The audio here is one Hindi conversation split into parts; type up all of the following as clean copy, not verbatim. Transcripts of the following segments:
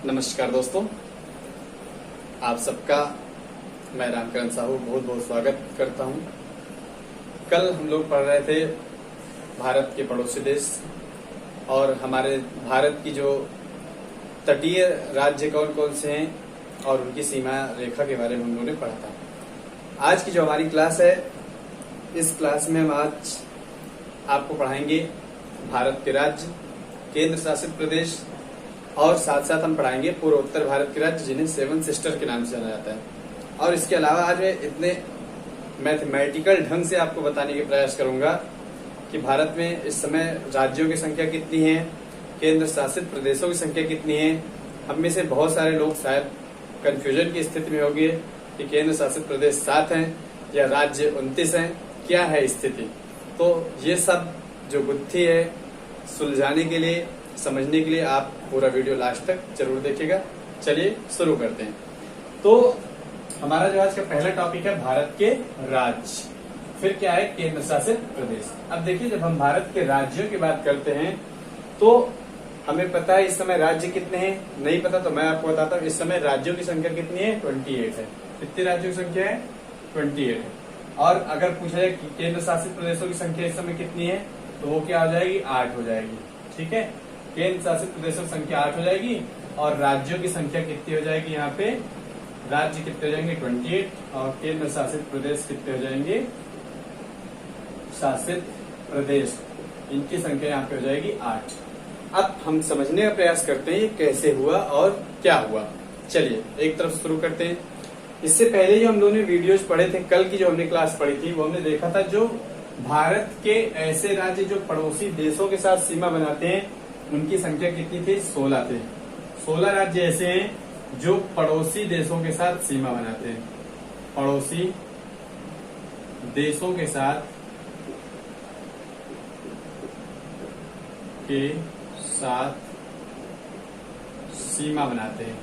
नमस्कार दोस्तों, आप सबका मैं रामकरण साहू बहुत बहुत स्वागत करता हूं। कल हम लोग पढ़ रहे थे भारत के पड़ोसी देश और हमारे भारत की जो तटीय राज्य कौन कौन से हैं और उनकी सीमा रेखा के बारे में हम लोगों ने पढ़ा था। आज की जो हमारी क्लास है, इस क्लास में हम आज आपको पढ़ाएंगे भारत के राज्य, केंद्र शासित प्रदेश और साथ साथ हम पढ़ाएंगे पूर्वोत्तर भारत के राज्य जिन्हें सेवन सिस्टर के नाम से जाना जाता है। और इसके अलावा आज मैं इतने मैथमेटिकल ढंग से आपको बताने के प्रयास करूंगा कि भारत में इस समय राज्यों की संख्या कितनी है, केंद्र शासित प्रदेशों की संख्या कितनी है। हम में से बहुत सारे लोग शायद कंफ्यूजन की स्थिति में होंगे कि केंद्र शासित प्रदेश 7 हैं या राज्य 29 हैं, क्या है स्थिति। तो ये सब जो गुत्थी है सुलझाने के लिए, समझने के लिए आप पूरा वीडियो लास्ट तक जरूर देखिएगा। चलिए शुरू करते हैं। तो हमारा जो आज का पहला टॉपिक है भारत के राज्य, फिर क्या है केंद्र शासित प्रदेश। अब देखिए, जब हम भारत के राज्यों की बात करते हैं तो हमें पता है इस समय राज्य कितने हैं। नहीं पता तो मैं आपको बताता हूँ। इस समय राज्यों की संख्या कितनी है? 28 है। कितनी राज्यों की संख्या है? 28 है। और अगर पूछा जाए कि केंद्र शासित प्रदेशों की संख्या इस समय कितनी है, तो वो क्या हो जाएगी? 8 हो जाएगी। ठीक है, केंद्र शासित प्रदेशों की संख्या 8 हो जाएगी और राज्यों की संख्या कितनी हो जाएगी? यहाँ पे राज्य कितने हो जाएंगे? 28 और केंद्र शासित प्रदेश कितने हो जाएंगे? शासित प्रदेश, इनकी संख्या यहाँ पे हो जाएगी 8। अब हम समझने का प्रयास करते हैं ये कैसे हुआ और क्या हुआ। चलिए एक तरफ शुरू करते हैं। इससे पहले जो हम लोगों ने वीडियोज पढ़े थे, कल की जो हमने क्लास पढ़ी थी, वो हमने देखा था जो भारत के ऐसे राज्य जो पड़ोसी देशों के साथ सीमा बनाते हैं उनकी संख्या कितनी थी? 16 थे। 16 राज्य ऐसे हैं जो पड़ोसी देशों के साथ सीमा बनाते हैं। पड़ोसी देशों के साथ सीमा बनाते हैं।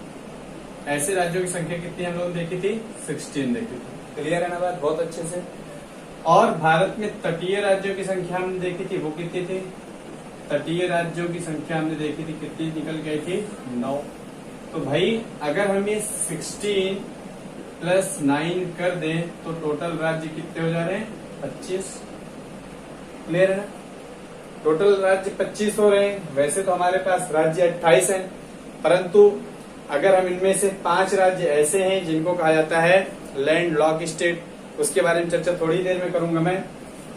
ऐसे राज्यों की संख्या कितनी हम लोगों ने देखी थी? 16 देखी थी। क्लियर है ना बात? बहुत अच्छे से। और भारत में तटीय राज्यों की संख्या हमने देखी थी, वो कितनी थी? तटीय राज्यों की संख्या हमने देखी थी, कितनी निकल गई थी? 9। तो भाई अगर हम ये 16 + 9 कर दें तो टोटल राज्य कितने हो जा रहे हैं? 25। क्लियर है ना? टोटल राज्य 25 हो रहे हैं। वैसे तो हमारे पास राज्य 28 हैं, परंतु अगर हम इनमें से 5 राज्य ऐसे हैं जिनको कहा जाता है लैंड लॉक स्टेट, उसके बारे में चर्चा थोड़ी देर में करूंगा मैं।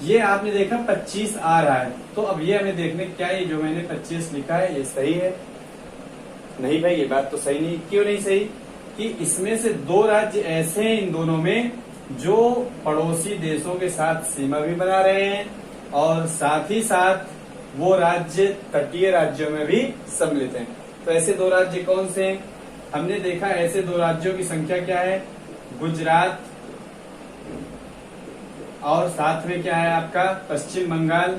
ये आपने देखा 25 आ रहा है, तो अब ये हमें देखने क्या ये जो मैंने 25 लिखा है ये सही है? नहीं भाई, ये बात तो सही नहीं। क्यों नहीं सही? कि इसमें से 2 राज्य ऐसे हैं इन दोनों में जो पड़ोसी देशों के साथ सीमा भी बना रहे हैं और साथ ही साथ वो राज्य तटीय राज्यों में भी सम्मिलित हैं। तो ऐसे 2 राज्य कौन से हैं? हमने देखा ऐसे 2 राज्यों की संख्या क्या है? गुजरात और साथ में क्या है आपका? पश्चिम बंगाल।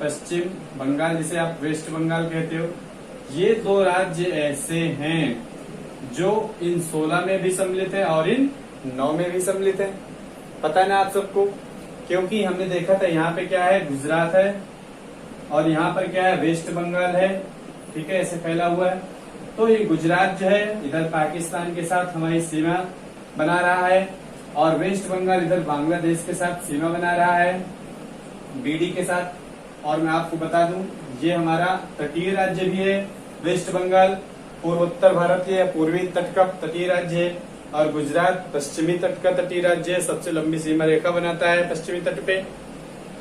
पश्चिम बंगाल जिसे आप वेस्ट बंगाल कहते हो। ये 2 राज्य ऐसे हैं जो इन 16 में भी सम्मिलित है और इन 9 में भी सम्मिलित है। पता है ना आप सबको? क्योंकि हमने देखा था यहाँ पे क्या है? गुजरात है और यहाँ पर क्या है? वेस्ट बंगाल है। ठीक है, ऐसे फैला हुआ है। तो ये गुजरात जो है इधर पाकिस्तान के साथ हमारी सीमा बना रहा है और वेस्ट बंगाल इधर बांग्लादेश के साथ सीमा बना रहा है, बीडी के साथ। और मैं आपको बता दूं ये हमारा तटीय राज्य भी है। वेस्ट बंगाल पूर्वोत्तर भारत के पूर्वी तट का तटीय राज्य है और गुजरात पश्चिमी तट का तटीय राज्य है। सबसे लंबी सीमा रेखा बनाता है पश्चिमी तट पे।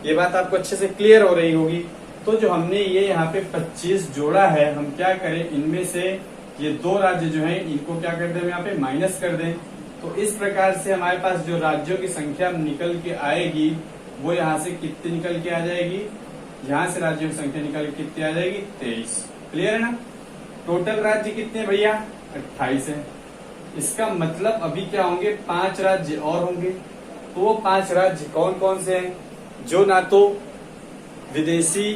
ये बात आपको अच्छे से क्लियर हो रही होगी। तो जो हमने ये यहाँ पे 25 जोड़ा है, हम क्या करें, इनमें से ये 2 राज्य जो हैं इनको क्या कर दें? यहाँ पे माइनस कर दें। तो इस प्रकार से हमारे पास जो राज्यों की संख्या निकल के आएगी वो यहाँ से कितनी निकल के आ जाएगी? यहाँ से राज्यों की संख्या निकल के कितनी आ जाएगी? 23। क्लियर है ना? टोटल राज्य कितने भैया? 28 है। इसका मतलब अभी क्या होंगे? 5 राज्य और होंगे। तो वो 5 राज्य कौन कौन से हैं? जो ना तो विदेशी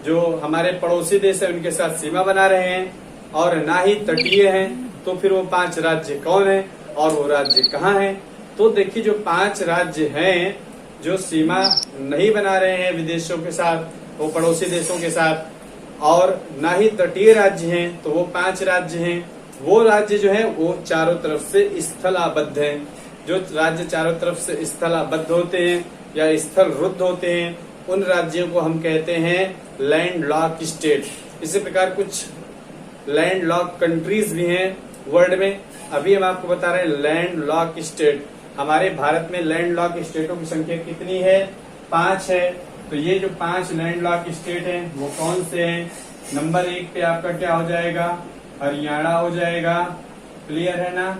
जो हमारे पड़ोसी देश है उनके साथ सीमा बना रहे हैं और ना ही तटीय हैं। तो फिर वो 5 राज्य कौन है और वो राज्य कहाँ हैं? तो देखिए, जो 5 राज्य हैं जो सीमा नहीं बना रहे हैं विदेशों के साथ, वो पड़ोसी देशों के साथ, और ना ही तटीय राज्य हैं, तो वो 5 राज्य हैं। वो राज्य जो है वो चारों तरफ से स्थलाबद्ध हैं। जो राज्य चारों तरफ से स्थलाबद्ध होते हैं या स्थल रुद्ध होते हैं, उन राज्यों को हम कहते हैं लैंड लॉक स्टेट। इसी प्रकार कुछ लैंड लॉक कंट्रीज भी हैं वर्ल्ड में। अभी हम आपको बता रहे हैं लैंड लॉक स्टेट। हमारे भारत में लैंड लॉक स्टेटों की संख्या कितनी है? 5 है। तो ये जो 5 लैंड लॉक स्टेट हैं वो कौन से हैं? नंबर 1 पे आपका क्या हो जाएगा? हरियाणा हो जाएगा। क्लियर है ना?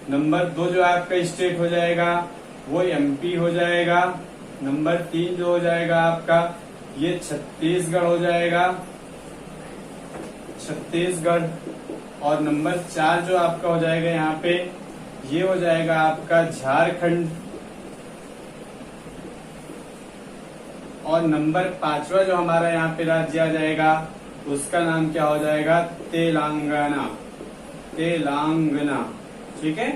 नंबर 2 जो आपका स्टेट हो जाएगा वो एमपी हो जाएगा। नंबर 3 जो हो जाएगा आपका ये छत्तीसगढ़ हो जाएगा, छत्तीसगढ़। और नंबर 4 जो आपका हो जाएगा यहाँ पे ये हो जाएगा आपका झारखंड। और नंबर 5वां जो हमारा यहाँ पे राज्य आ जाएगा उसका नाम क्या हो जाएगा? तेलंगाना। तेलंगाना, ठीक है।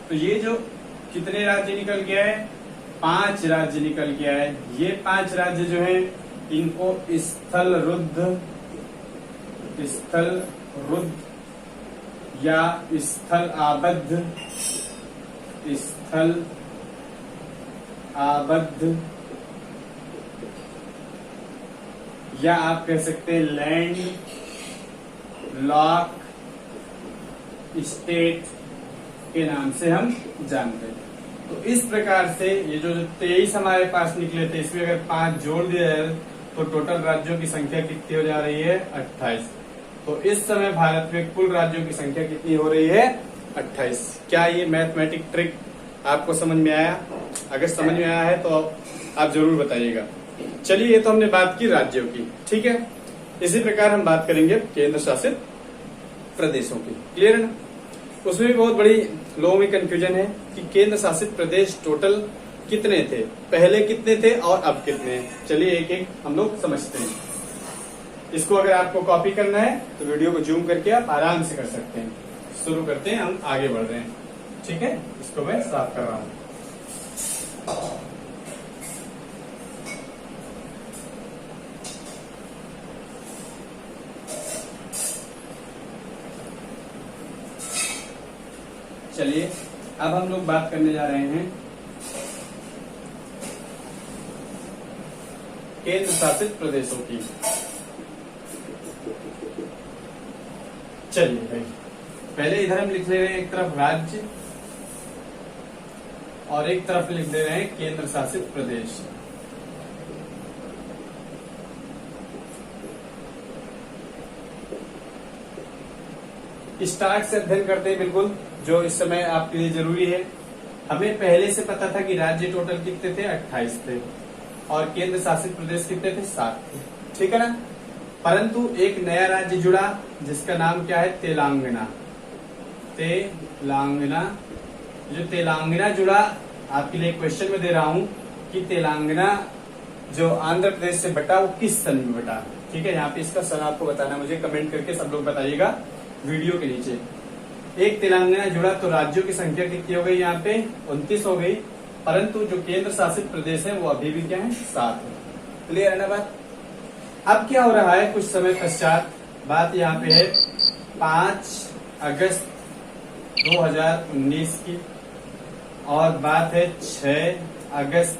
तो ये जो कितने राज्य निकल गया है? 5 राज्य निकल गया है। ये 5 राज्य जो है इनको स्थल रुद्ध या स्थल आबद्ध या आप कह सकते हैं लैंड लॉक स्टेट के नाम से हम जानते हैं। तो इस प्रकार से ये जो 23 हमारे पास निकले थे, इसमें अगर 5 जोड़ दिया जाए तो टोटल राज्यों की संख्या कितनी हो जा रही है? 28। तो इस समय भारत में कुल राज्यों की संख्या कितनी हो रही है? 28। क्या ये मैथमेटिक ट्रिक आपको समझ में आया? अगर समझ में आया है तो आप जरूर बताइएगा। चलिए, ये तो हमने बात की राज्यों की, ठीक है। इसी प्रकार हम बात करेंगे केंद्र शासित प्रदेशों की। क्लियर है ना? उसमें भी बहुत बड़ी लोगों में कंफ्यूजन है कि केंद्र शासित प्रदेश टोटल कितने थे, पहले कितने थे और अब कितने हैं। चलिए एक एक हम लोग समझते हैं। इसको अगर आपको कॉपी करना है तो वीडियो को जूम करके आप आराम से कर सकते हैं। शुरू करते हैं, हम आगे बढ़ रहे हैं, ठीक है। इसको मैं साफ कर रहा हूं। चलिए, अब हम लोग बात करने जा रहे हैं केंद्र शासित प्रदेशों की। चलिए भाई, पहले इधर हम लिख ले रहे हैं एक तरफ राज्य और एक तरफ लिख दे रहे हैं केंद्र शासित प्रदेश। स्टार्ट से अध्ययन करते हैं, बिल्कुल जो इस समय आपके लिए जरूरी है। हमें पहले से पता था कि राज्य टोटल कितने थे? 28 थे और केंद्र शासित प्रदेश कितने थे? 7 थे, ठीक है ना। परंतु एक नया राज्य जुड़ा जिसका नाम क्या है? तेलंगाना। तेलंगाना, जो तेलंगाना जुड़ा, आपके लिए क्वेश्चन में दे रहा हूं कि तेलंगाना जो आंध्र प्रदेश से बटा वो किस सन में बटा, ठीक है। यहाँ पे इसका सन आपको बताना, मुझे कमेंट करके सब लोग बताइएगा वीडियो के नीचे। एक तेलंगाना जुड़ा तो राज्यों की संख्या कितनी हो गई? यहाँ पे 29 हो गई। परंतु जो केंद्र शासित प्रदेश है वो अभी भी क्या है? 7 है। क्लियर है ना बात? अब क्या हो रहा है कुछ समय पश्चात, बात यहाँ पे है 5 अगस्त 2019 की और बात है 6 अगस्त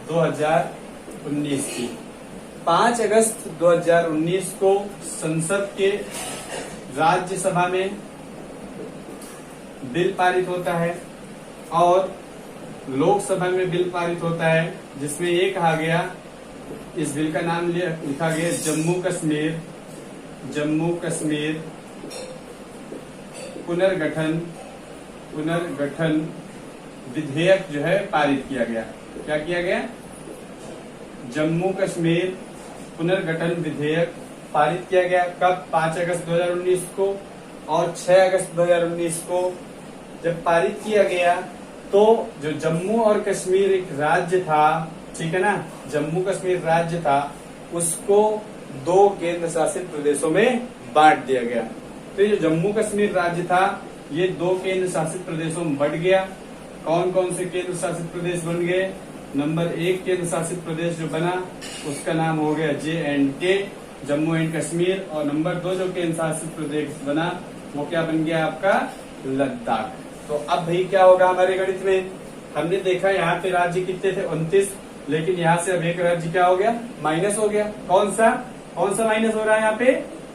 2019 की। 5 अगस्त 2019 को संसद के राज्यसभा में बिल पारित होता है और लोकसभा में बिल पारित होता है, जिसमें ये कहा गया, इस बिल का नाम लिखा गया जम्मू कश्मीर पुनर्गठन विधेयक जो है पारित किया गया। क्या किया गया? जम्मू कश्मीर पुनर्गठन विधेयक पारित किया गया। कब? 5 अगस्त 2019 को। और 6 अगस्त 2019 को जब पारित किया गया तो जो जम्मू और कश्मीर एक राज्य था, ठीक है ना, जम्मू कश्मीर राज्य था, उसको 2 केंद्र शासित प्रदेशों में बांट दिया गया। तो ये जो जम्मू कश्मीर राज्य था ये 2 केंद्र शासित प्रदेशों में बढ़ गया। कौन कौन से केंद्र शासित प्रदेश बन गए? नंबर 1 केंद्र शासित प्रदेश जो बना उसका नाम हो गया J&K जम्मू एंड कश्मीर, और नंबर 2 जो केंद्र शासित प्रदेश बना वो क्या बन गया आपका लद्दाख। तो अब भाई क्या होगा हमारे गणित में, हमने देखा यहाँ पे राज्य कितने थे 29, लेकिन यहाँ से अब एक राज्य क्या हो गया माइनस हो गया। कौन सा माइनस हो रहा है यहाँ पे,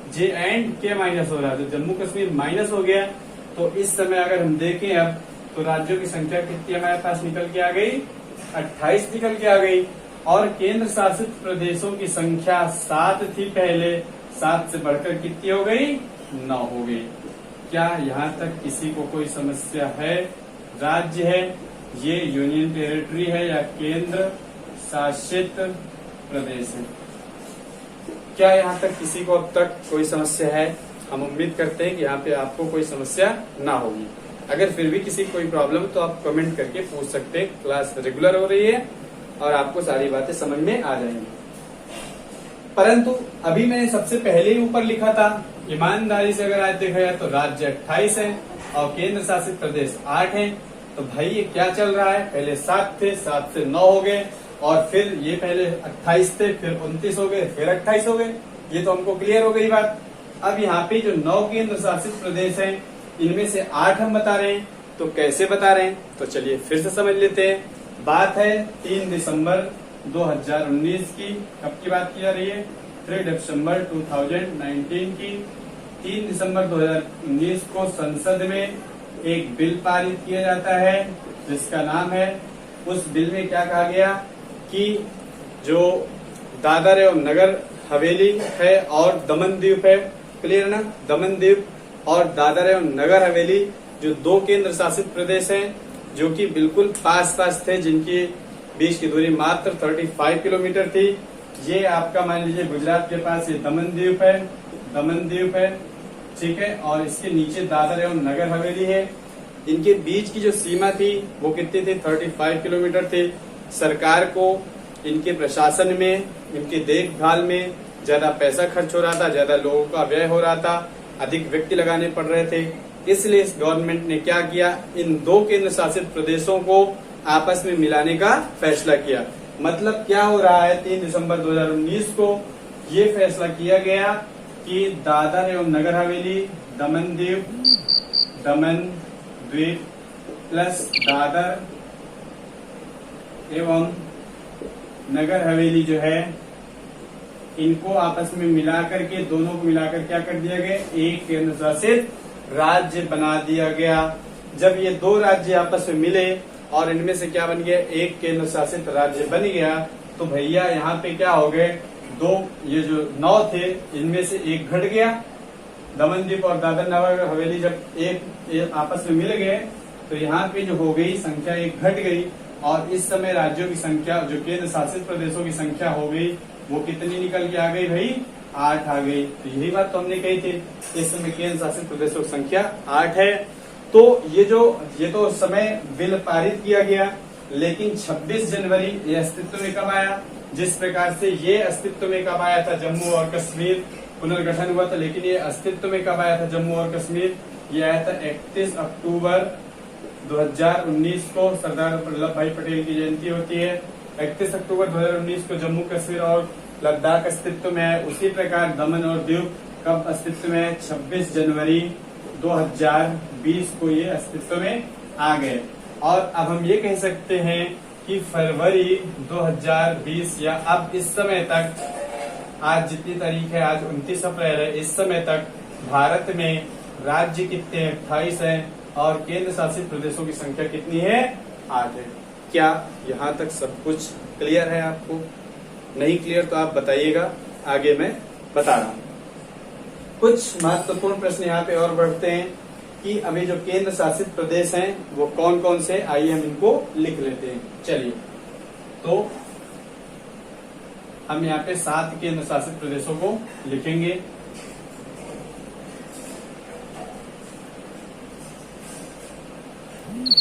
जे एंड के माइनस हो रहा है, तो जम्मू कश्मीर माइनस हो गया। तो इस समय अगर हम देखें अब तो राज्यों की संख्या कितनी हमारे पास निकल के आ गई 28 निकल के आ गई, और केंद्र शासित प्रदेशों की संख्या 7 थी पहले, 7 से बढ़कर कितनी हो गई 9 हो गई। क्या यहाँ तक किसी को कोई समस्या है? राज्य है ये यूनियन टेरिटरी है या केंद्र शासित प्रदेश है? क्या यहाँ तक किसी को अब तक कोई समस्या है? हम उम्मीद करते हैं कि यहाँ पे आपको कोई समस्या ना होगी। अगर फिर भी किसी कोई प्रॉब्लम तो आप कमेंट करके पूछ सकते हैं। क्लास रेगुलर हो रही है और आपको सारी बातें समझ में आ जाएंगी। परंतु अभी मैंने सबसे पहले ही ऊपर लिखा था, ईमानदारी से अगर आज देखा जाए तो राज्य 28 है और केंद्र शासित प्रदेश 8 है। तो भाई ये क्या चल रहा है, पहले 7 थे, 7 से 9 हो गए, और फिर ये पहले 28 थे, फिर 29 हो गए, फिर 28 हो गए। ये तो हमको क्लियर हो गई बात। अब यहाँ पे जो 9 केंद्र शासित प्रदेश हैं, इनमें से 8 हम बता रहे हैं। तो कैसे बता रहे हैं, तो चलिए फिर से समझ लेते हैं। बात है 3 दिसंबर 2019 की। कब की बात की जा रही है, 3 दिसंबर 2019 की। 3 दिसंबर 2019 को संसद में एक बिल पारित किया जाता है जिसका नाम है, उस बिल में क्या कहा गया कि जो दादर एवं नगर हवेली है और दमन द्वीप है, क्लियर ना, दमन द्वीप और दादर एवं नगर हवेली जो 2 केंद्र शासित प्रदेश हैं, जो कि बिल्कुल पास थे, जिनकी बीच की दूरी मात्र 35 किलोमीटर थी। ये आपका मान लीजिए गुजरात के पास ये दमन द्वीप है, ठीक है, और इसके नीचे दादर एवं नगर हवेली है। इनके बीच की जो सीमा थी वो कितनी थी, 35 किलोमीटर थी। सरकार को इनके प्रशासन में, इनकी देखभाल में ज्यादा पैसा खर्च हो रहा था, ज्यादा लोगों का व्यय हो रहा था, अधिक व्यक्ति लगाने पड़ रहे थे। इसलिए इस गवर्नमेंट ने क्या किया, इन 2 केंद्र शासित प्रदेशों को आपस में मिलाने का फैसला किया। मतलब क्या हो रहा है, 3 दिसंबर 2019 को ये फैसला किया गया कि दादर एवं नगर हवेली, दमन द्वीप प्लस दादर एवं नगर हवेली जो है, इनको आपस में मिलाकर के, दोनों को मिलाकर क्या कर दिया गया, एक केंद्र शासित राज्य बना दिया गया। जब ये 2 राज्य आपस में मिले और इनमें से क्या बन गया, एक केंद्र शासित राज्य बन गया, तो भैया यहाँ पे क्या हो गए, 2, ये जो 9 थे इनमें से एक घट गया। दमनदीप और दादर नगर हवेली जब एक आपस में मिल गए तो यहाँ पे जो हो गई संख्या एक घट गई, और इस समय राज्यों की संख्या, जो केंद्र शासित प्रदेशों की संख्या हो गई, वो कितनी निकल के आ गई भाई, 8 आ गई। तो यही बात तो हमने कही थी, इस समय केंद्र शासित प्रदेशों की संख्या 8 है। तो ये तो उस समय बिल पारित किया गया, लेकिन 26 जनवरी ये अस्तित्व में कब आया, जिस प्रकार से ये अस्तित्व में कब आया था, जम्मू और कश्मीर पुनर्गठन हुआ था, लेकिन ये अस्तित्व में कब आया था जम्मू और कश्मीर, ये आया था 31 अक्टूबर 2019 को। सरदार वल्लभ भाई पटेल की जयंती होती है, 31 अक्टूबर 2019 को जम्मू कश्मीर और लद्दाख अस्तित्व में है। उसी प्रकार दमन और दीव कब अस्तित्व में है, 26 जनवरी 2020 को ये अस्तित्व में आ गए। और अब हम ये कह सकते हैं कि फरवरी 2020 या अब इस समय तक, आज जितनी तारीख है, आज 29 अप्रैल है, इस समय तक भारत में राज्य कितने हैं, 28 हैं, और केंद्र शासित प्रदेशों की संख्या कितनी है, 8 है। क्या यहाँ तक सब कुछ क्लियर है? आपको नहीं क्लियर तो आप बताइएगा, आगे मैं बता रहा हूँ। कुछ महत्वपूर्ण प्रश्न यहाँ पे और बढ़ते हैं कि अभी जो केंद्र शासित प्रदेश हैं वो कौन कौन से, आइए हम इनको लिख लेते हैं। चलिए, तो हम यहाँ पे 7 केंद्र शासित प्रदेशों को लिखेंगे।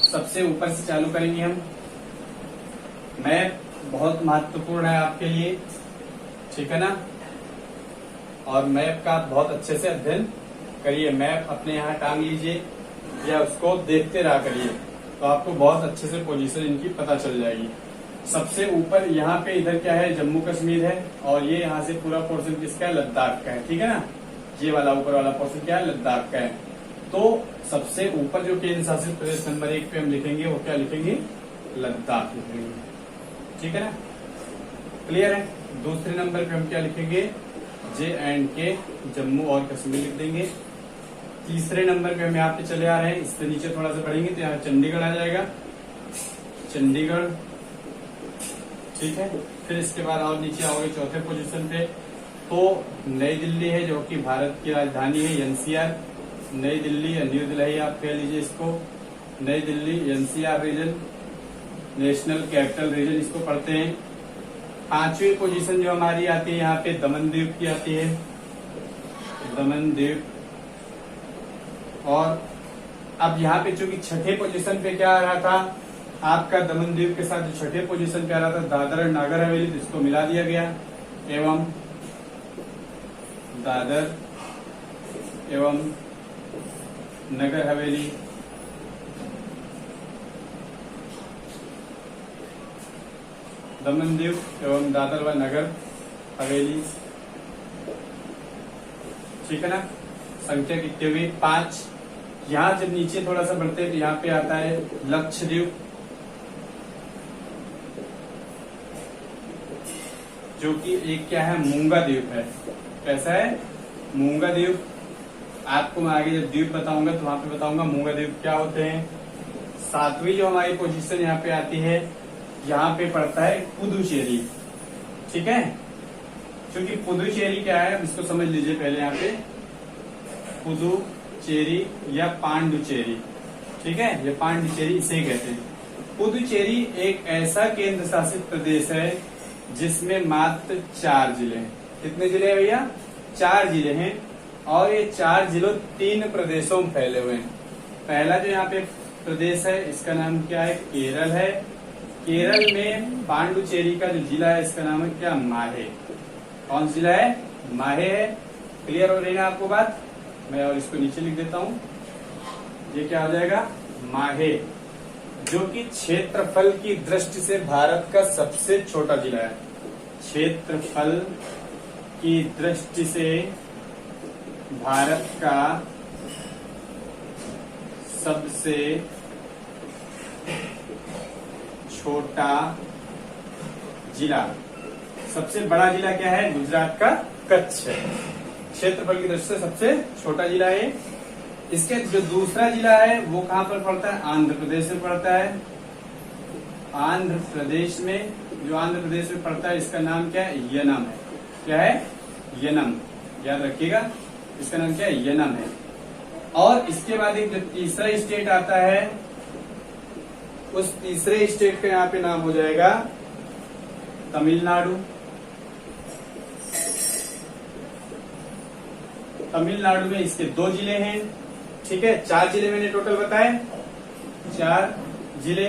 सबसे ऊपर से चालू करेंगे हम। मैप बहुत महत्वपूर्ण है आपके लिए, ठीक है ना, और मैप का आप बहुत अच्छे से अध्ययन करिए। मैप अपने यहाँ टांग लीजिए या उसको देखते रहा करिए, तो आपको बहुत अच्छे से पोजीशन इनकी पता चल जाएगी। सबसे ऊपर यहाँ पे इधर क्या है, जम्मू कश्मीर है, और ये यहाँ से पूरा पोर्शन किसका है, लद्दाख का है। ठीक है ना, ये वाला ऊपर वाला पोर्शन क्या है, लद्दाख का है। तो सबसे ऊपर जो केंद्र शासित प्रदेश नंबर 1 पे हम लिखेंगे वो क्या लिखेंगे, लद्दाख लिखेंगे। ठीक है ना, क्लियर है। दूसरे नंबर पे हम क्या लिखेंगे, J&K, जम्मू और कश्मीर लिख देंगे। तीसरे नंबर पे हम यहाँ पे चले आ रहे हैं, इससे नीचे थोड़ा सा बढ़ेंगे तो यहाँ चंडीगढ़ आ जाएगा, चंडीगढ़। ठीक है, फिर इसके बाद और नीचे आओगे चौथे पोजीशन पे तो नई दिल्ली है, जो कि भारत की राजधानी है, NCR, नई दिल्ली या न्यू दिल्ली आप कह लीजिए इसको, Nai Delhi NCR region, national capital region इसको पढ़ते हैं। पांचवी पोजीशन जो हमारी आती है यहाँ पे दमन द्वीप की आती है, दमन द्वीप। और अब यहाँ पे चूंकि छठे पोजीशन पे क्या आ रहा था आपका, दमन द्वीप के साथ जो छठे पोजीशन पे आ रहा था दादर और नागर हवेली, तो इसको मिला दिया गया, एवं दादर एवं नगर हवेली। दमन द्वीप एवं दादर व नगर हवेली। ठीक है ना, संख्या कितनी हुई, 5। यहाँ जब नीचे थोड़ा सा बढ़ते हैं तो यहाँ पे आता है लक्षद्वीप, जो कि एक क्या है, मूंगा द्वीप है। कैसा है, मूंगा द्वीप। आपको मैं आगे जब द्वीप बताऊंगा तो वहां पे बताऊंगा मूंगा द्वीप क्या होते हैं। 7वीं जो हमारी पोजीशन यहाँ पे आती है, यहाँ पे पड़ता है पुदुचेरी। ठीक है, क्योंकि पुदुचेरी क्या है इसको समझ लीजिए पहले, यहाँ पे पुदुचेरी या पांडुचेरी। ठीक है, ये पांडुचेरी इसे कहते हैं। पुदुचेरी एक ऐसा केंद्र शासित प्रदेश है जिसमें मात्र 4 जिले हैं। कितने जिले हैं भैया, 4 जिले हैं, और ये 4 जिलों 3 प्रदेशों में फैले हुए हैं। पहला जो यहाँ पे प्रदेश है इसका नाम क्या है, केरल है। केरल में पांडुचेरी का जो जिला है इसका नाम है क्या, माहे। कौन जिला है, माहे है। क्लियर हो रही है आपको बात। मैं और इसको नीचे लिख देता हूँ, ये क्या हो जाएगा, माहे, जो कि क्षेत्रफल की दृष्टि से भारत का सबसे छोटा जिला है। क्षेत्रफल की दृष्टि से भारत का सबसे छोटा जिला। सबसे बड़ा जिला क्या है, गुजरात का कच्छ है। क्षेत्रफल की दृष्टि से सबसे छोटा जिला है। इसके जो दूसरा जिला है वो कहां पर पड़ता है, आंध्र प्रदेश में पड़ता है। आंध्र प्रदेश में, जो आंध्र प्रदेश में पड़ता है इसका नाम क्या है, यनम है। क्या है, यनम, याद रखिएगा, इसका नाम क्या है, यनम है। और इसके बाद एक जो तीसरा स्टेट आता है, उस तीसरे स्टेट का यहाँ पे नाम हो जाएगा तमिलनाडु। तमिलनाडु में इसके 2 जिले हैं। ठीक है, 4 जिले मैंने टोटल बताए, 4 जिले।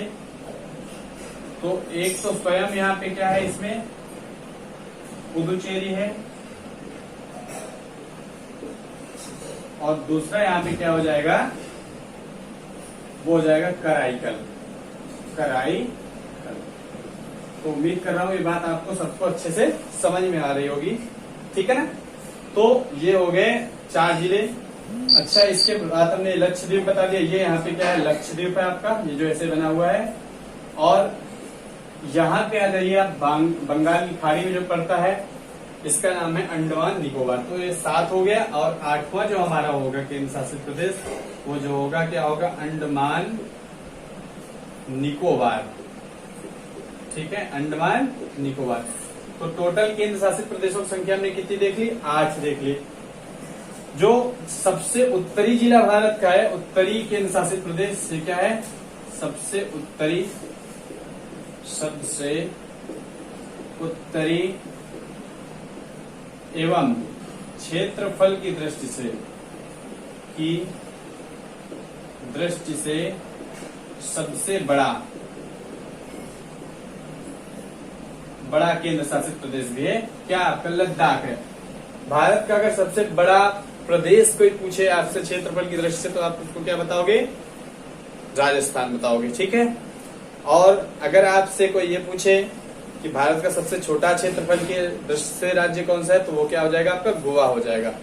तो एक तो स्वयं यहाँ पे क्या है, इसमें पुदुचेरी है, और दूसरा यहाँ पे क्या हो जाएगा, वो हो जाएगा कराईकल। कराईकल। तो उम्मीद कर रहा हूँ ये बात आपको सबको अच्छे से समझ में आ रही होगी। ठीक है ना, तो ये हो गए 4 जिले। अच्छा, इसके बाद हमने लक्षद्वीप बता दिया। ये यहाँ पे क्या है, लक्षद्वीप है आपका, ये जो ऐसे बना हुआ है। और यहाँ पे आ जाइए आप, बंगाल की खाड़ी में जो पड़ता है इसका नाम है अंडमान निकोबार। तो ये 7 हो गया। और 8वां जो हमारा होगा केंद्र शासित प्रदेश, वो जो होगा क्या होगा, अंडमान निकोबार। ठीक है, अंडमान निकोबार। तो टोटल केंद्र शासित प्रदेशों की संख्या हमने कितनी देख ली, 8 देख ली। जो सबसे उत्तरी जिला भारत का है, उत्तरी केंद्र शासित प्रदेश, ये क्या है, सबसे उत्तरी एवं क्षेत्रफल की दृष्टि से सबसे बड़ा केंद्र शासित प्रदेश भी है, क्या आपका, लद्दाख है। भारत का अगर सबसे बड़ा प्रदेश कोई पूछे आपसे क्षेत्रफल की दृष्टि से, तो आप उसको क्या बताओगे, राजस्थान बताओगे। ठीक है, और अगर आपसे कोई ये पूछे कि भारत का सबसे छोटा क्षेत्रफल के दृष्टि से राज्य कौन सा है, तो वो क्या हो जाएगा, आपका गोवा हो जाएगा।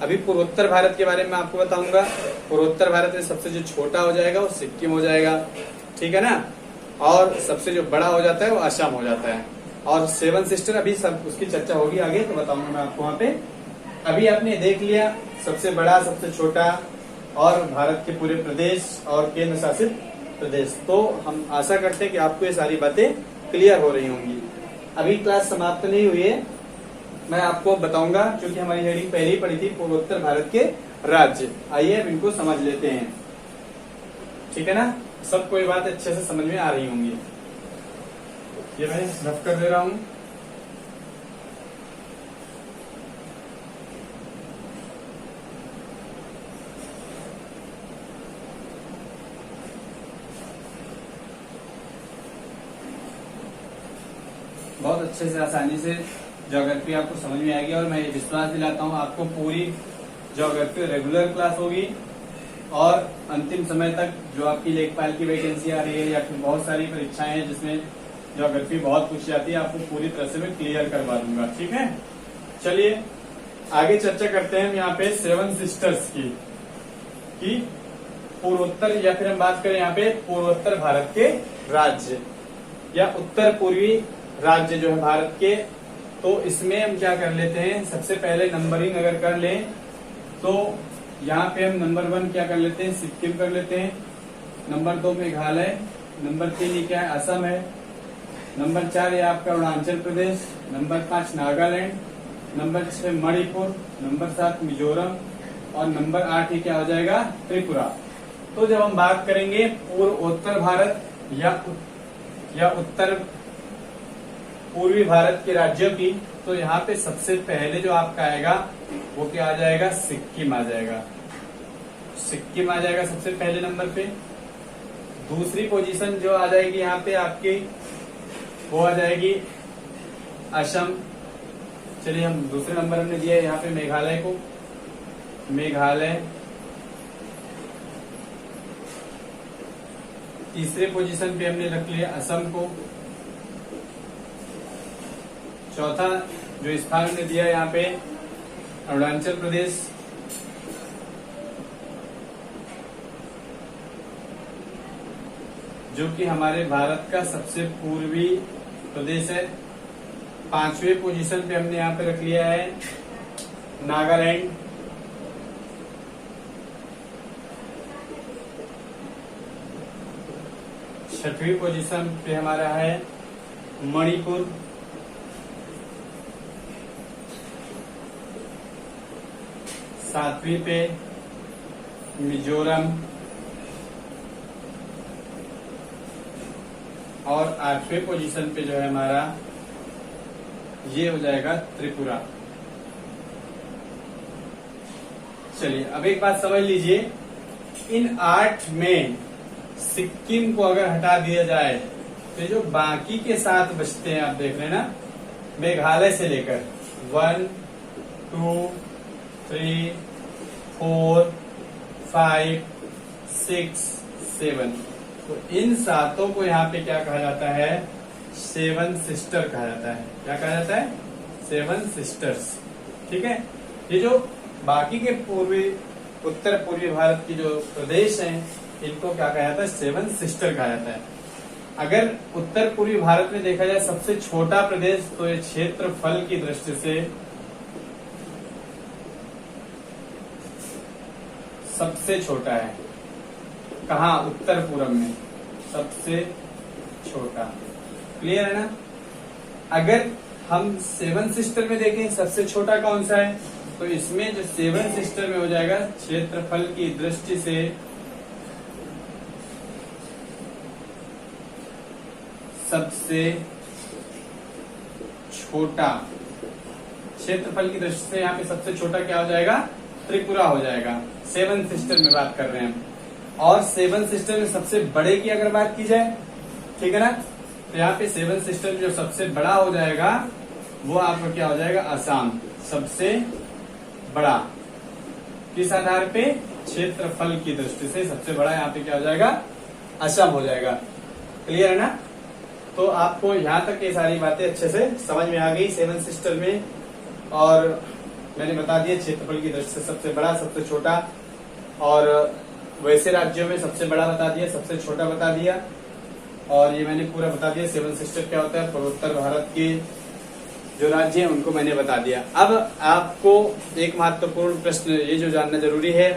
अभी पूर्वोत्तर भारत के बारे में आपको बताऊंगा। पूर्वोत्तर भारत में सबसे जो छोटा हो जाएगा वो सिक्किम हो जाएगा, ठीक है ना। और सबसे जो बड़ा हो जाता है वो असम हो जाता है। और सेवन सिस्टर अभी सब उसकी चर्चा होगी आगे, तो बताऊंगा मैं आपको वहां पे। अभी आपने देख लिया सबसे बड़ा, सबसे छोटा और भारत के पूरे प्रदेश और केंद्र शासित प्रदेश। तो हम आशा करते हैं कि आपको ये सारी बातें क्लियर हो रही होंगी। अभी क्लास समाप्त नहीं हुई है, मैं आपको बताऊंगा, क्योंकि हमारी हेडिंग पहले ही पड़ी थी पूर्वोत्तर भारत के राज्य। आइए अब इनको समझ लेते हैं, ठीक है ना। सबको ये बात अच्छे से समझ में आ रही होंगी। ये मैं रफ कर दे रहा हूं। बहुत अच्छे से आसानी से ज्योग्राफी आपको समझ में आएगी, और मैं ये विश्वास दिलाता हूँ आपको पूरी ज्योग्राफी रेगुलर क्लास होगी। और अंतिम समय तक जो आपकी लेखपाल की वैकेंसी आ रही है या फिर बहुत सारी परीक्षाएं हैं जिसमें ज्योग्राफी बहुत पूछी जाती है, आपको पूरी तरह से मैं क्लियर करवा दूंगा, ठीक है। चलिए आगे चर्चा करते हैं यहाँ पे सेवन सिस्टर्स की पूर्वोत्तर, या फिर हम बात करें यहाँ पे पूर्वोत्तर भारत के राज्य या उत्तर पूर्वी राज्य जो है भारत के। तो इसमें हम क्या कर लेते हैं, सबसे पहले नंबरिंग अगर कर लें तो यहाँ पे हम नंबर 1 क्या कर लेते हैं, सिक्किम कर लेते हैं। नंबर 2 मेघालय, नंबर 3 ये क्या है, असम है। नंबर 4 ये आपका Arunachal Pradesh, number 5 Nagaland, number 6 Manipur, number 7 Mizoram और नंबर 8 ये क्या हो जाएगा, त्रिपुरा। तो जब हम बात करेंगे पूर्वोत्तर भारत या उत्तर पूर्वी भारत के राज्यों की, तो यहाँ पे सबसे पहले जो आपका आएगा वो क्या आ जाएगा, सिक्किम आ जाएगा। सिक्किम आ जाएगा सबसे पहले नंबर पे। दूसरी पोजीशन जो आ जाएगी यहाँ पे आपकी, वो आ जाएगी असम। चलिए हम दूसरे नंबर हमने दिया है यहाँ पे मेघालय को, मेघालय। तीसरे पोजीशन पे हमने रख लिया असम को। चौथा जो स्थान हमने दिया यहाँ पे अरुणाचल प्रदेश। जो कि हमारे भारत का सबसे पूर्वी प्रदेश है। पांचवें पोजीशन पे हमने यहाँ पे रख लिया है नागालैंड। छठवीं पोजीशन पे हमारा है मणिपुर। सातवीं पे मिजोरम और आठवें पोजीशन पे जो है हमारा ये हो जाएगा त्रिपुरा। चलिए अब एक बात समझ लीजिए, इन 8 में सिक्किम को अगर हटा दिया जाए तो जो बाकी के 7 बचते हैं, आप देख रहे हैं ना, मेघालय से लेकर 1 2 3 4 5 6 7, तो इन 7 को यहाँ पे क्या कहा जाता है, सेवन सिस्टर कहा जाता है। क्या कहा जाता है, सेवन सिस्टर्स। ठीक है, ये जो बाकी के उत्तर पूर्वी भारत की जो प्रदेश हैं, इनको क्या कहा जाता है, सेवन सिस्टर कहा जाता है। अगर उत्तर पूर्वी भारत में देखा जाए सबसे छोटा प्रदेश, तो ये क्षेत्रफल की दृष्टि से सबसे छोटा है। कहाँ, उत्तर पूर्व में सबसे छोटा। क्लियर है ना। अगर हम सेवन सिस्टर में देखें सबसे छोटा कौन सा है, तो इसमें जो सेवन सिस्टर में हो जाएगा क्षेत्रफल की दृष्टि से सबसे छोटा। क्षेत्रफल की दृष्टि से यहाँ पे सबसे छोटा क्या हो जाएगा, त्रिपुरा हो जाएगा। सेवन सिस्टर में बात कर रहे हैं हम। और सेवन सिस्टर में सबसे बड़े की अगर बात की जाए, ठीक है ना, तो यहाँ पे सेवन सिस्टर में जो सबसे बड़ा हो जाएगा वो आपका क्या हो जाएगा, असम। सबसे बड़ा किस आधार पे, क्षेत्रफल की दृष्टि से सबसे बड़ा यहाँ पे क्या हो जाएगा, असम हो जाएगा। क्लियर है ना? तो आपको यहाँ तक ये सारी बातें अच्छे से समझ में आ गई सेवन सिस्टर में। और मैंने बता दिया क्षेत्रफल की दृष्टि से सबसे बड़ा, सबसे छोटा, और वैसे राज्यों में सबसे बड़ा बता दिया, सबसे छोटा बता दिया, और ये मैंने पूरा बता दिया सेवन सिस्टर क्या होता है। पूर्वोत्तर भारत के जो राज्य हैं उनको मैंने बता दिया। अब आपको एक महत्वपूर्ण प्रश्न ये जो जानना जरूरी है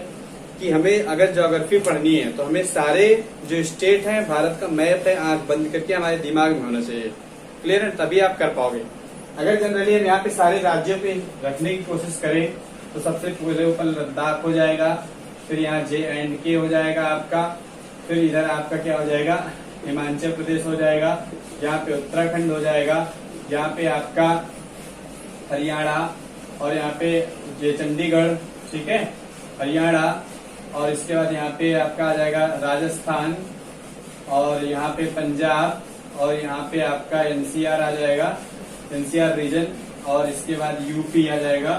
कि हमें अगर ज्योग्राफी पढ़नी है तो हमें सारे जो स्टेट हैं, भारत का मैप है, आंख बंद करके हमारे दिमाग में होना चाहिए। क्लियर है? तभी आप कर पाओगे। अगर जनरली हम यहाँ पे सारे राज्यों पे रखने की कोशिश करें तो सबसे पहले ऊपर लद्दाख हो जाएगा, फिर यहाँ J&K हो जाएगा आपका, फिर इधर आपका क्या हो जाएगा, हिमाचल प्रदेश हो जाएगा, यहाँ पे उत्तराखंड हो जाएगा, यहाँ पे आपका हरियाणा, और यहाँ पे ये चंडीगढ़, ठीक है, हरियाणा, और इसके बाद यहाँ पे आपका आ जाएगा राजस्थान, और यहाँ पे पंजाब, और यहाँ पे आपका NCR आ जाएगा, NCR रीजन, और इसके बाद UP आ जाएगा,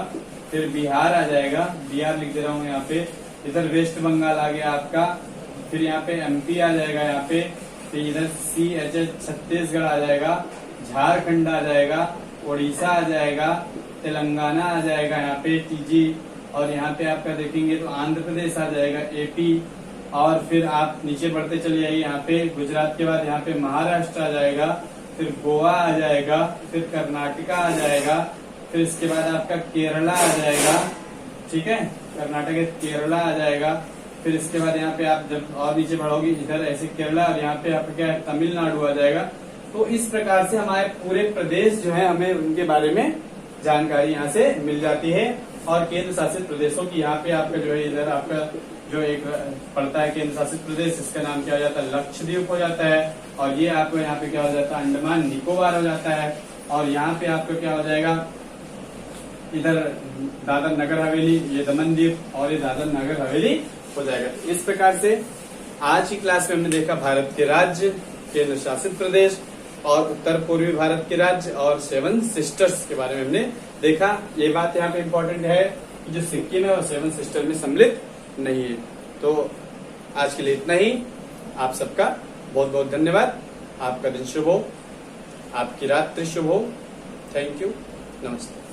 फिर बिहार आ जाएगा, बिहार लिख दे रहा हूँ यहाँ पे, इधर वेस्ट बंगाल आ गया आपका, फिर यहाँ पे MP आ जाएगा यहाँ पे, फिर इधर CH छत्तीसगढ़ आ जाएगा, झारखंड आ जाएगा, उड़ीसा आ जाएगा, तेलंगाना आ जाएगा यहाँ पे TG, और यहाँ पे आपका देखेंगे तो आंध्र प्रदेश आ जाएगा AP, और फिर आप नीचे बढ़ते चले जाइए, यहाँ पे गुजरात के बाद यहाँ पे महाराष्ट्र आ जाएगा, फिर गोवा आ जाएगा, फिर कर्नाटका आ जाएगा, फिर इसके बाद आपका केरला आ जाएगा, ठीक है, कर्नाटक केरला आ जाएगा, फिर इसके बाद यहाँ पे आप जब और नीचे बढ़ोगे इधर ऐसे केरला, और यहाँ पे आपका क्या है तमिलनाडु आ जाएगा। तो इस प्रकार से हमारे पूरे प्रदेश जो है हमें उनके बारे में जानकारी यहाँ से मिल जाती है। और केंद्र शासित प्रदेशों की यहाँ पे आपका जो है इधर आपका जो एक पड़ता है केंद्र शासित प्रदेश, इसका नाम क्या हो जाता है, लक्षद्वीप हो जाता है, और ये आपको यहाँ पे क्या हो जाता है, अंडमान निकोबार हो जाता है, और यहाँ पे आपको क्या हो जाएगा, इधर दादर नगर हवेली, ये दमन द्वीप, और ये दादर नगर हवेली हो जाएगा। इस प्रकार से आज की क्लास में हमने देखा भारत के राज्य, केंद्र शासित प्रदेश, और उत्तर पूर्वी भारत के राज्य, और सेवन सिस्टर्स के बारे में हमने देखा। ये बात यहाँ पे इम्पोर्टेंट है कि जो सिक्किम है वो सेवन सिस्टर में सम्मिलित नहीं है। तो आज के लिए इतना ही। आप सबका बहुत बहुत धन्यवाद। आपका दिन शुभ हो, आपकी रात्रि शुभ हो। थैंक यू, नमस्ते।